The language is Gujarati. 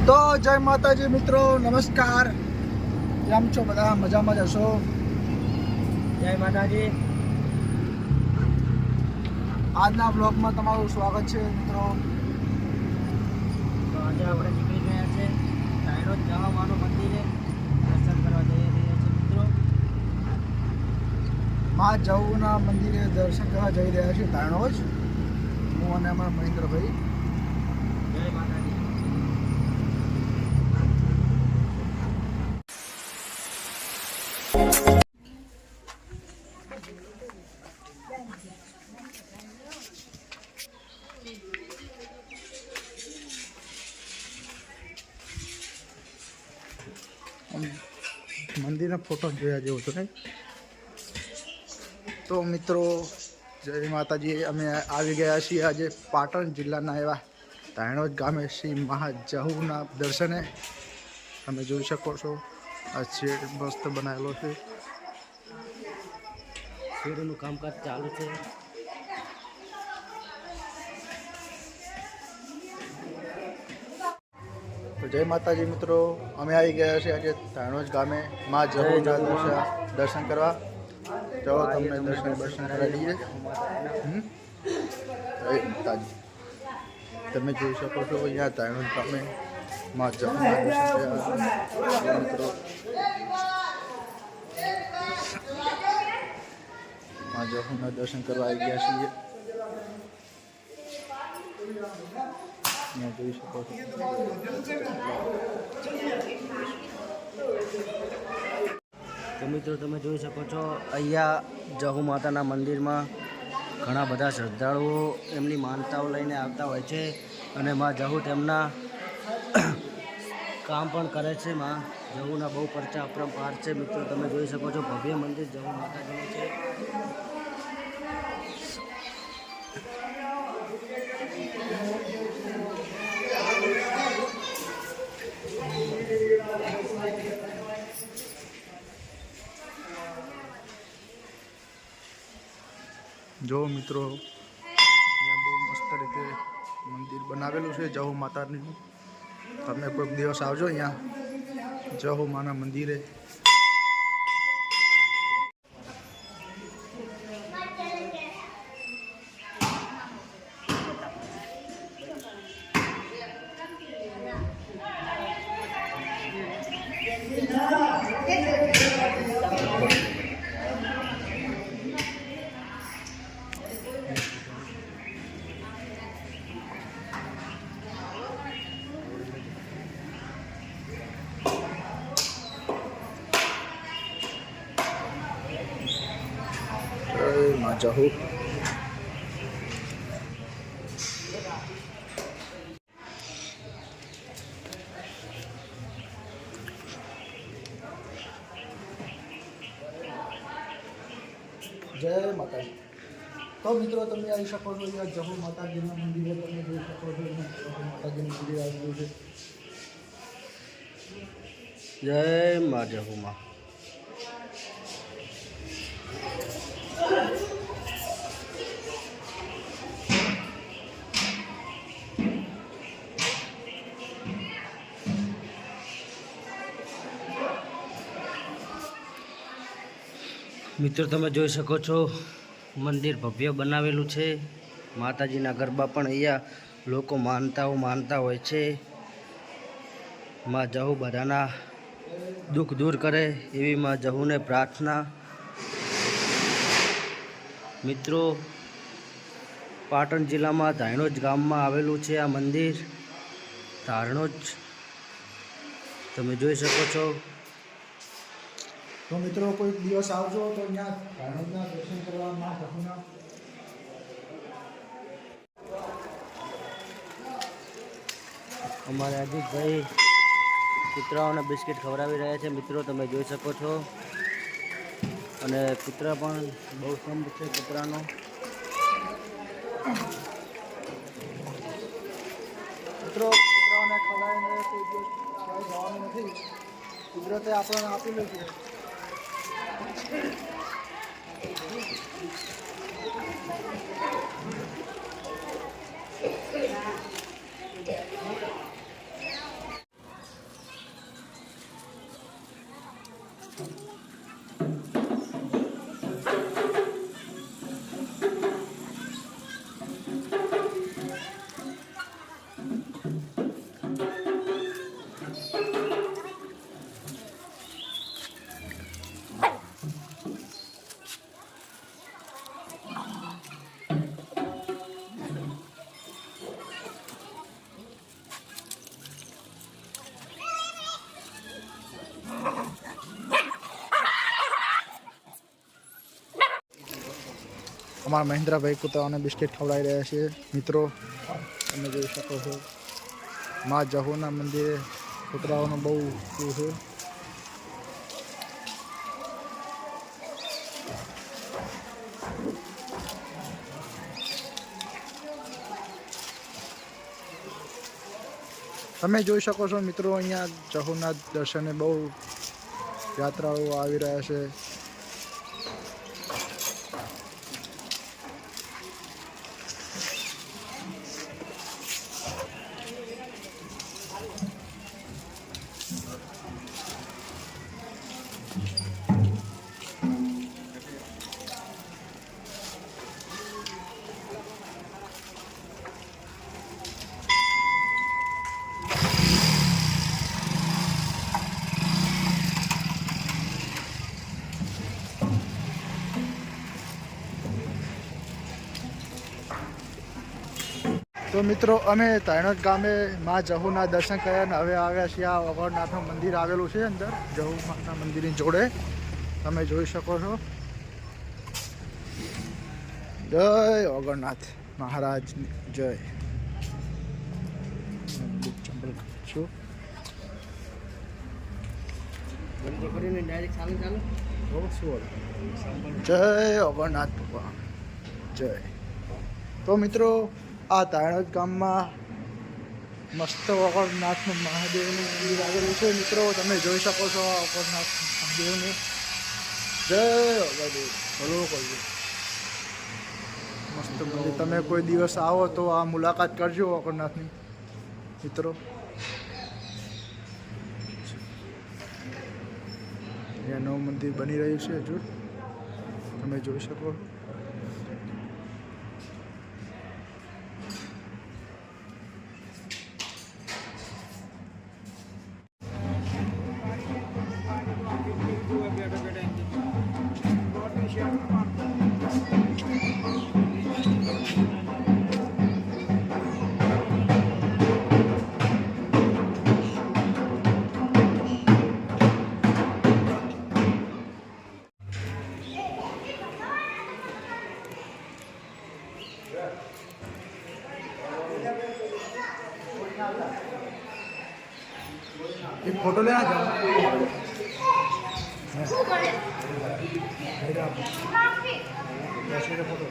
તો જય માતાજી મિત્રો, નમસ્કાર. કેમ છો બધા? મજામાં જ હશો? જય માતાજી. આજના બ્લોગમાં તમારું સ્વાગત છે મિત્રો. તો આજે આપણે નીકળી ગયા છે ધાયણોદ જવામાનું મંદિરે દર્શન કરવા જઈ રહ્યા છે મિત્રો. માં જવુના મંદિરે દર્શન કરવા જઈ રહ્યા છીએ ધાયણોદ. હું અને અમારા મહેન્દ્રભાઈ. જય માતાજી. મંદિરના ફોટો જોયા જેવો હતો નહીં? તો મિત્રો જય માતાજી. અમે આવી ગયા છીએ આજે પાટણ જિલ્લાના એવા ધાયણોદ ગામે શ્રી મહાજહુના દર્શને. તમે જોઈ શકો છો આ શેડ મસ્ત બનાવેલો છે. શેરીનું કામકાજ ચાલુ છે. તો જય માતાજી મિત્રો, અમે આવી ગયા છીએ આજે ધાયણોદ ગામે મા જહુના દર્શન કરવા. ચલો તમને દર્શન કરાવી દઈએ. જય માતાજી. તમે જોઈ શકો છો અહીંયા ધાયણોદ ગામે મા જહુના દર્શન કર્યા મિત્રો. મા જહુના દર્શન કરવા આવી ગયા છીએ. જોઈ શકો છો. તો મિત્રો તમે જોઈ શકો છો અહીંયા જહુ માતાના મંદિરમાં ઘણા બધા શ્રદ્ધાળુઓ એમની માનતાઓ લઈને આવતા હોય છે અને માં જહુ તેમના કામ પણ કરે છે. માં જહુના બહુ પરચા અપરંપાર છે મિત્રો. તમે જોઈ શકો છો ભવ્ય મંદિર જહુ માતાજીનું છે. જો મિત્રો અહીંયા બહુ મસ્ત રીતે મંદિર બનાવેલું છે જહુ માતાનું. તમે કોઈક દિવસ આવજો અહીંયા જહુ માના મંદિરે. માં જહુ. જય માતાજી. તો મિત્રો તમે આવી શકો છો અહીંયા જહુ માતાજીના મંદિરે. તમે જોઈ શકો છો જહુ માતાજીનું મંદિર આવેલું છે. જય મા જહુમાં. મિત્રો તમે જોઈ શકો છો મંદિર ભવ્ય બનાવેલું છે. માતાજીના ગરબા પણ અહીંયા લોકો માનતા હોય છે. માં જહુ બધાના દુઃખ દૂર કરે એવી માં જહુને પ્રાર્થના. મિત્રો પાટણ જિલ્લામાં ધાયણોદ ગામમાં આવેલું છે આ મંદિર ધાયણોદ. તમે જોઈ શકો છો. તો મિત્રો કોઈક દિવસ આવજો તો અહીંયા ધાયણોદના દર્શન કરવા મા જહુના. અમારે અજીતભાઈ કૂતરાઓને બિસ્કિટ ખવડાવી રહ્યા છે મિત્રો. તમે જોઈ શકો છો. અને કૂતરા પણ બહુ સંપ છે કૂતરાનો. મિત્રો કૂતરાઓને ખવડાવીને કોઈ દિવસ ક્યાંય જવાનું નથી. કુદરતે આપણને આપેલું છે. અમારા મહેન્દ્રભાઈ કૂતરાઓને બિસ્કિટ ખવડાવી રહ્યા છે મિત્રો. તમે જોઈ શકો છો મા જહુના મંદિરે કૂતરાઓનું બહુ શું છે. તમે જોઈ શકો છો મિત્રો અહીંયા જહુના દર્શને બહુ યાત્રાળુઓ આવી રહ્યા છે. તો મિત્રો અમે તાયણોદ ગામે મા જહુના દર્શન કર્યા અને હવે આવ્યા છીએ આ અગરનાથનું મંદિર આવેલું છે અંદર જહુ માના મંદિરની જોડે. તમે જોઈ શકો છો. જય અગરનાથ મહારાજ જય. છું જય અગરનાથ ભગવાન જય. તો મિત્રો આ તાયણોદ ગામમાં મસ્ત અગરનાથનું મહાદેવનું મંદિર આવેલું છે મિત્રો. તમે જોઈ શકો છો આ અગરનાથ મહાદેવનું. જય અગરદેવ ભલો કરજો. મસ્ત મંદિર. તમે કોઈ દિવસ આવો તો આ મુલાકાત કરજો અગરનાથની મિત્રો. અહીંયા નવું મંદિર બની રહ્યું છે હજુ તમે જોઈ શકો. एक फोटो लेना चाहो फोटो